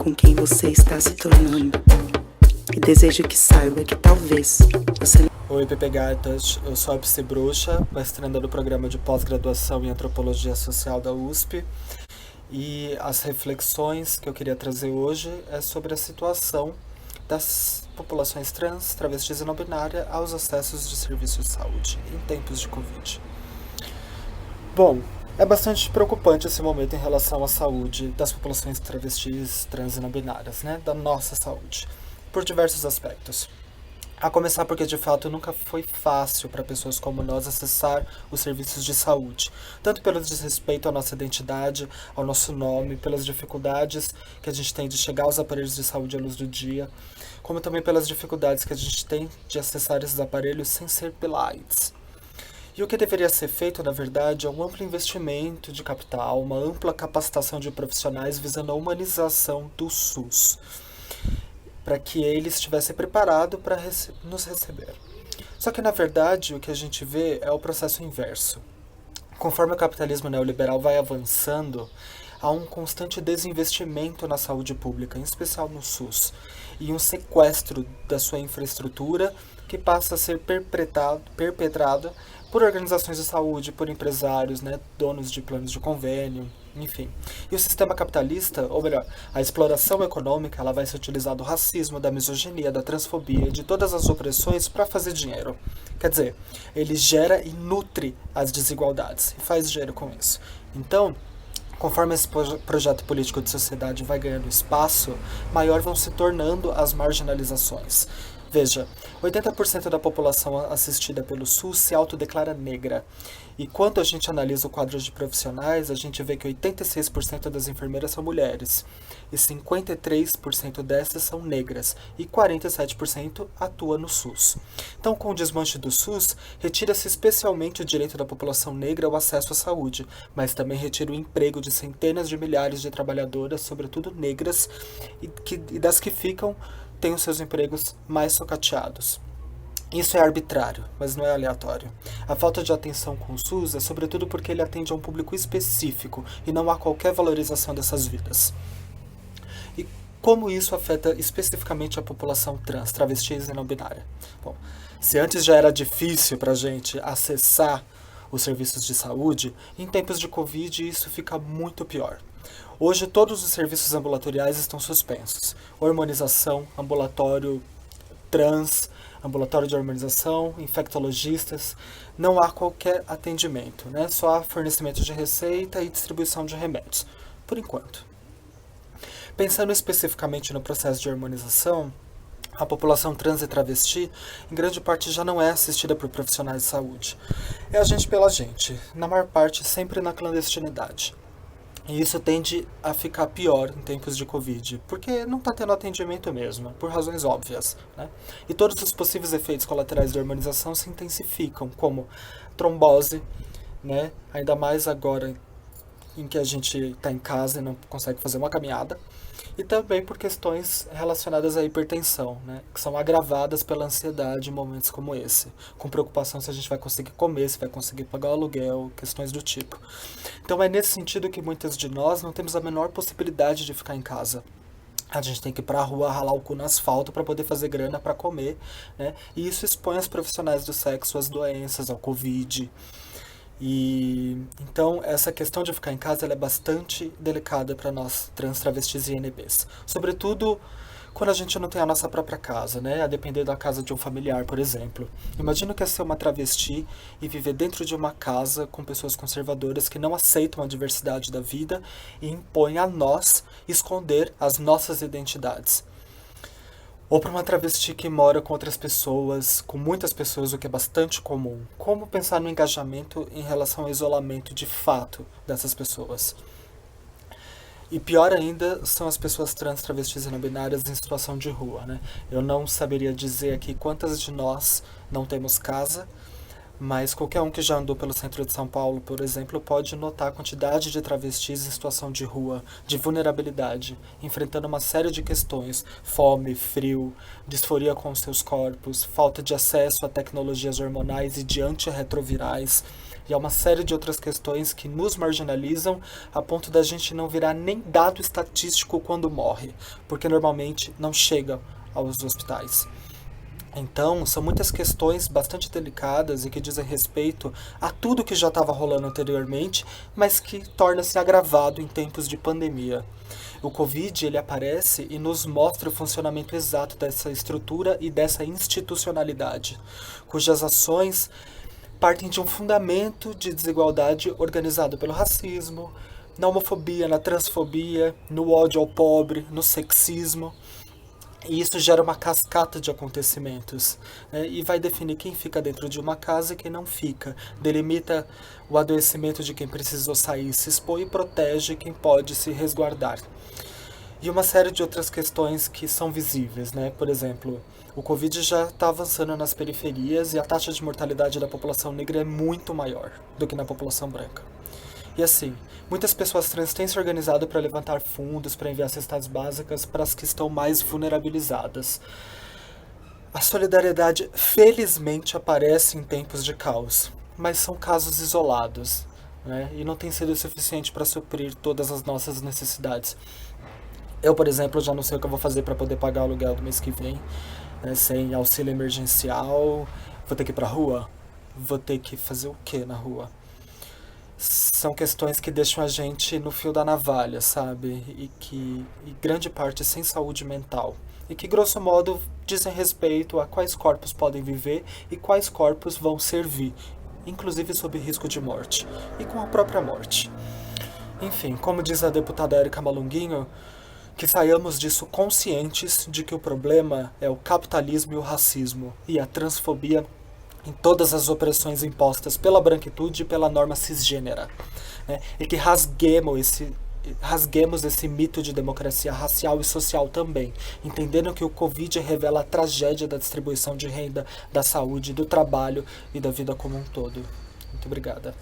com quem você está se tornando. E desejo que saiba que talvez você... Oi, Pepe Gatas, eu sou a Psi Bruxa, mestranda do programa de pós-graduação em Antropologia Social da USP. E as reflexões que eu queria trazer hoje é sobre a situação das populações trans, travestis e não binária aos acessos de serviços de saúde em tempos de Covid. Bom, é bastante preocupante esse momento em relação à saúde das populações travestis, trans e não binárias, né? Da nossa saúde, por diversos aspectos. A começar porque, de fato, nunca foi fácil para pessoas como nós acessar os serviços de saúde, tanto pelo desrespeito à nossa identidade, ao nosso nome, pelas dificuldades que a gente tem de chegar aos aparelhos de saúde à luz do dia, como também pelas dificuldades que a gente tem de acessar esses aparelhos sem ser pela AIDS. E o que deveria ser feito, na verdade, é um amplo investimento de capital, uma ampla capacitação de profissionais visando a humanização do SUS, para que ele estivesse preparado para nos receber. Só que, na verdade, o que a gente vê é o processo inverso. Conforme o capitalismo neoliberal vai avançando, há um constante desinvestimento na saúde pública, em especial no SUS, e um sequestro da sua infraestrutura que passa a ser perpetrado por organizações de saúde, por empresários, né, donos de planos de convênio, enfim. E o sistema capitalista, ou melhor, a exploração econômica, ela vai se utilizar do racismo, da misoginia, da transfobia, de todas as opressões para fazer dinheiro. Quer dizer, ele gera e nutre as desigualdades e faz dinheiro com isso. Então, conforme esse projeto político de sociedade vai ganhando espaço, maior vão se tornando as marginalizações. Veja, 80% da população assistida pelo SUS se autodeclara negra. E quando a gente analisa o quadro de profissionais, a gente vê que 86% das enfermeiras são mulheres, e 53% dessas são negras, e 47% atua no SUS. Então, com o desmanche do SUS, retira-se especialmente o direito da população negra ao acesso à saúde, mas também retira o emprego de centenas de milhares de trabalhadoras, sobretudo negras, e das que ficam, têm os seus empregos mais socateados. Isso é arbitrário, mas não é aleatório. A falta de atenção com o SUS é sobretudo porque ele atende a um público específico e não há qualquer valorização dessas vidas. E como isso afeta especificamente a população trans, travestis e não binária? Bom, se antes já era difícil para a gente acessar os serviços de saúde, em tempos de Covid isso fica muito pior. Hoje todos os serviços ambulatoriais estão suspensos. Hormonização, ambulatório trans, ambulatório de hormonização, infectologistas, não há qualquer atendimento, né? Só há fornecimento de receita e distribuição de remédios, por enquanto. Pensando especificamente no processo de hormonização, a população trans e travesti, em grande parte, já não é assistida por profissionais de saúde. É a gente pela gente, na maior parte sempre na clandestinidade. E isso tende a ficar pior em tempos de Covid, porque não está tendo atendimento mesmo, por razões óbvias, né? E todos os possíveis efeitos colaterais da hormonização se intensificam, como trombose, né? Ainda mais agora em que a gente está em casa e não consegue fazer uma caminhada, e também por questões relacionadas à hipertensão, né, que são agravadas pela ansiedade em momentos como esse, com preocupação se a gente vai conseguir comer, se vai conseguir pagar o aluguel, questões do tipo. Então é nesse sentido que muitas de nós não temos a menor possibilidade de ficar em casa. A gente tem que ir para a rua ralar o cu no asfalto para poder fazer grana para comer, né, e isso expõe os profissionais do sexo às doenças, ao Covid. E então essa questão de ficar em casa ela é bastante delicada para nós trans, travestis e NBs, sobretudo quando a gente não tem a nossa própria casa, né? A depender da casa de um familiar, por exemplo. Imagina que é ser uma travesti e viver dentro de uma casa com pessoas conservadoras que não aceitam a diversidade da vida e impõem a nós esconder as nossas identidades. Ou para uma travesti que mora com outras pessoas, com muitas pessoas, o que é bastante comum. Como pensar no engajamento em relação ao isolamento de fato dessas pessoas? E pior ainda são as pessoas trans, travestis e não binárias em situação de rua, né? Eu não saberia dizer aqui quantas de nós não temos casa, mas qualquer um que já andou pelo centro de São Paulo, por exemplo, pode notar a quantidade de travestis em situação de rua, de vulnerabilidade, enfrentando uma série de questões: fome, frio, disforia com seus corpos, falta de acesso a tecnologias hormonais e de antirretrovirais, E há uma série de outras questões que nos marginalizam a ponto da gente não virar nem dado estatístico quando morre, porque normalmente não chega aos hospitais. Então, são muitas questões bastante delicadas e que dizem respeito a tudo que já estava rolando anteriormente, mas que torna-se agravado em tempos de pandemia. O Covid, ele aparece e nos mostra o funcionamento exato dessa estrutura e dessa institucionalidade, cujas ações partem de um fundamento de desigualdade organizado pelo racismo, na homofobia, na transfobia, no ódio ao pobre, no sexismo. E isso gera uma cascata de acontecimentos, né? E vai definir quem fica dentro de uma casa e quem não fica. Delimita o adoecimento de quem precisou sair, se expõe e protege quem pode se resguardar. E uma série de outras questões que são visíveis, né? Por exemplo, o Covid já está avançando nas periferias e a taxa de mortalidade da população negra é muito maior do que na população branca. E assim, muitas pessoas trans têm se organizado para levantar fundos, para enviar cestas básicas para as que estão mais vulnerabilizadas. A solidariedade, felizmente, aparece em tempos de caos, mas são casos isolados, né? E não tem sido o suficiente para suprir todas as nossas necessidades. Eu, por exemplo, já não sei o que eu vou fazer para poder pagar o aluguel do mês que vem, né? Sem auxílio emergencial. Vou ter que ir para a rua? Vou ter que fazer o que na rua? São questões que deixam a gente no fio da navalha, sabe? E grande parte sem saúde mental. E que, grosso modo, dizem respeito a quais corpos podem viver e quais corpos vão servir, inclusive sob risco de morte, e com a própria morte. Enfim, como diz a deputada Érica Malunguinho, que saiamos disso conscientes de que o problema é o capitalismo e o racismo, e a transfobia em todas as opressões impostas pela branquitude e pela norma cisgênera, né? E que rasguemos esse mito de democracia racial e social também, entendendo que o Covid revela a tragédia da distribuição de renda, da saúde, do trabalho e da vida como um todo. Muito obrigada.